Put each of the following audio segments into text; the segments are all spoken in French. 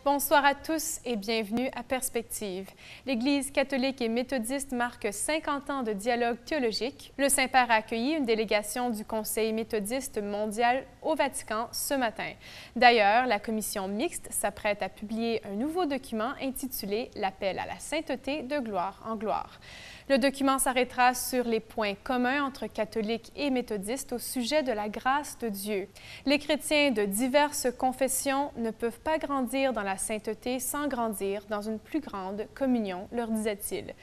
Bonsoir à tous et bienvenue à Perspective. L'Église catholique et méthodiste marque 50 ans de dialogue théologique. Le Saint-Père a accueilli une délégation du Conseil méthodiste mondial au Vatican ce matin. D'ailleurs, la commission mixte s'apprête à publier un nouveau document intitulé « L'appel à la sainteté de gloire en gloire ». Le document s'arrêtera sur les points communs entre catholiques et méthodistes au sujet de la grâce de Dieu. Les chrétiens de diverses confessions ne peuvent pas grandir dans la sainteté sans grandir dans une plus grande communion, leur disait-il.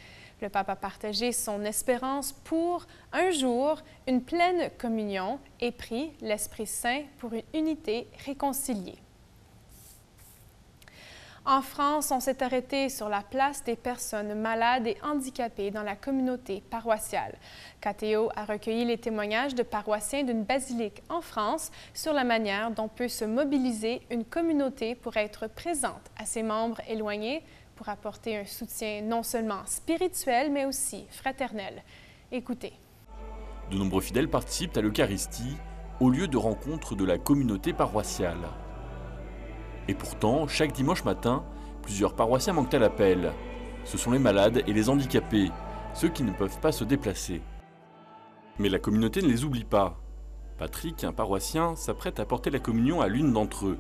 Le pape a partagé son espérance pour, un jour, une pleine communion et prie l'Esprit Saint pour une unité réconciliée. En France, on s'est arrêté sur la place des personnes malades et handicapées dans la communauté paroissiale. KTO a recueilli les témoignages de paroissiens d'une basilique en France sur la manière dont peut se mobiliser une communauté pour être présente à ses membres éloignés, pour apporter un soutien non seulement spirituel, mais aussi fraternel. Écoutez. De nombreux fidèles participent à l'Eucharistie, au lieu de rencontre de la communauté paroissiale. Et pourtant, chaque dimanche matin, plusieurs paroissiens manquent à l'appel. Ce sont les malades et les handicapés, ceux qui ne peuvent pas se déplacer. Mais la communauté ne les oublie pas. Patrick, un paroissien, s'apprête à porter la communion à l'une d'entre eux.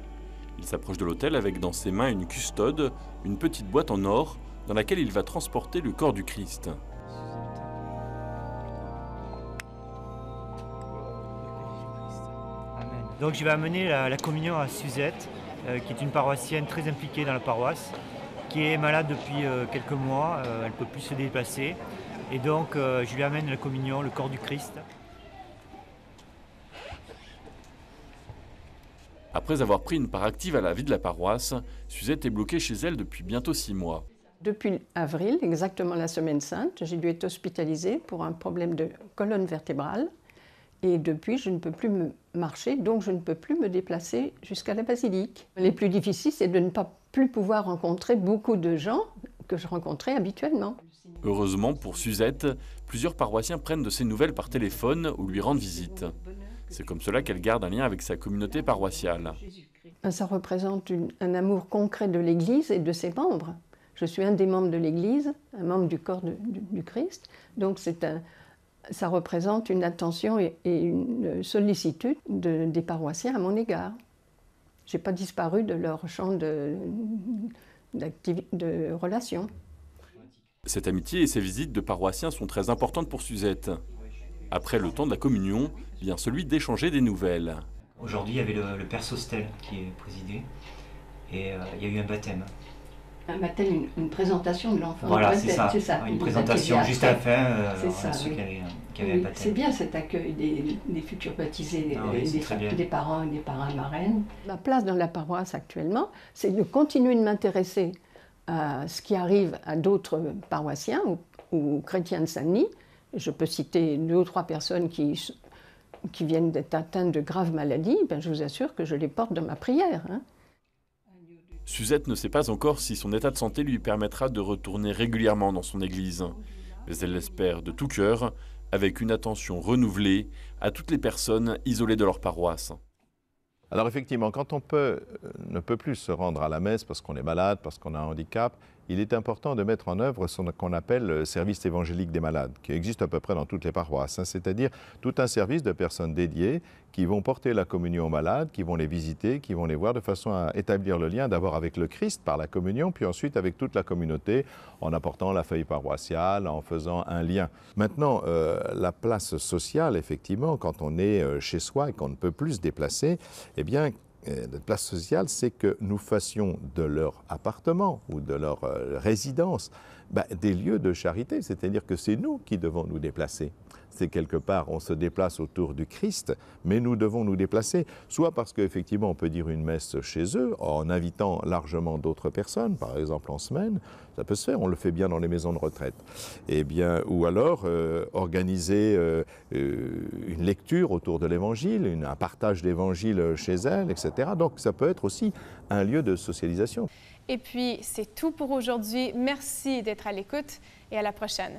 Il s'approche de l'autel avec dans ses mains une custode, une petite boîte en or, dans laquelle il va transporter le corps du Christ. Donc je vais amener la communion à Suzette, qui est une paroissienne très impliquée dans la paroisse, qui est malade depuis quelques mois, elle ne peut plus se déplacer. Et donc je lui amène la communion, le corps du Christ. Après avoir pris une part active à la vie de la paroisse, Suzette est bloquée chez elle depuis bientôt 6 mois. Depuis avril, exactement la semaine sainte, j'ai dû être hospitalisée pour un problème de colonne vertébrale. Et depuis, je ne peux plus marcher, donc je ne peux plus me déplacer jusqu'à la basilique. Les plus difficiles, c'est de ne pas plus pouvoir rencontrer beaucoup de gens que je rencontrais habituellement. Heureusement pour Suzette, plusieurs paroissiens prennent de ses nouvelles par téléphone ou lui rendent visite. C'est comme cela qu'elle garde un lien avec sa communauté paroissiale. Ça représente un amour concret de l'Église et de ses membres. Je suis un des membres de l'Église, un membre du corps du Christ, donc ça représente une attention et une sollicitude des paroissiens à mon égard. Je n'ai pas disparu de leur champ de relation. Cette amitié et ces visites de paroissiens sont très importantes pour Suzette. Après le temps de la communion, vient celui d'échanger des nouvelles. Aujourd'hui, il y avait le père Sostel qui est présidé et il y a eu un baptême. Un baptême, une présentation de l'enfant. Voilà, c'est ça. Une présentation juste à la fin, ceux oui. qui avaient un baptême. C'est bien cet accueil des futurs baptisés, des parents et des parrains marraines. Ma place dans la paroisse actuellement, c'est de continuer de m'intéresser à ce qui arrive à d'autres paroissiens ou chrétiens de Saint-Denis. Je peux citer 2 ou 3 personnes qui viennent d'être atteintes de graves maladies. Ben, je vous assure que je les porte dans ma prière. Suzette ne sait pas encore si son état de santé lui permettra de retourner régulièrement dans son église. Mais elle l'espère de tout cœur, avec une attention renouvelée à toutes les personnes isolées de leur paroisse. Alors effectivement, quand on ne peut plus se rendre à la messe parce qu'on est malade, parce qu'on a un handicap, il est important de mettre en œuvre ce qu'on appelle le service évangélique des malades, qui existe à peu près dans toutes les paroisses, c'est-à-dire tout un service de personnes dédiées qui vont porter la communion aux malades, qui vont les visiter, qui vont les voir de façon à établir le lien d'abord avec le Christ par la communion, puis ensuite avec toute la communauté en apportant la feuille paroissiale, en faisant un lien. Maintenant, la place sociale, effectivement, quand on est chez soi et qu'on ne peut plus se déplacer, eh bien, la place sociale, c'est que nous fassions de leur appartement ou de leur résidence des lieux de charité, c'est-à-dire que c'est nous qui devons nous déplacer. C'est quelque part, on se déplace autour du Christ, mais nous devons nous déplacer, soit parce qu'effectivement on peut dire une messe chez eux, en invitant largement d'autres personnes, par exemple en semaine, ça peut se faire, on le fait bien dans les maisons de retraite. Eh bien, ou alors organiser une lecture autour de l'Évangile, un partage d'Évangile chez elles, etc. Donc ça peut être aussi un lieu de socialisation. Et puis, c'est tout pour aujourd'hui. Merci d'être à l'écoute et à la prochaine.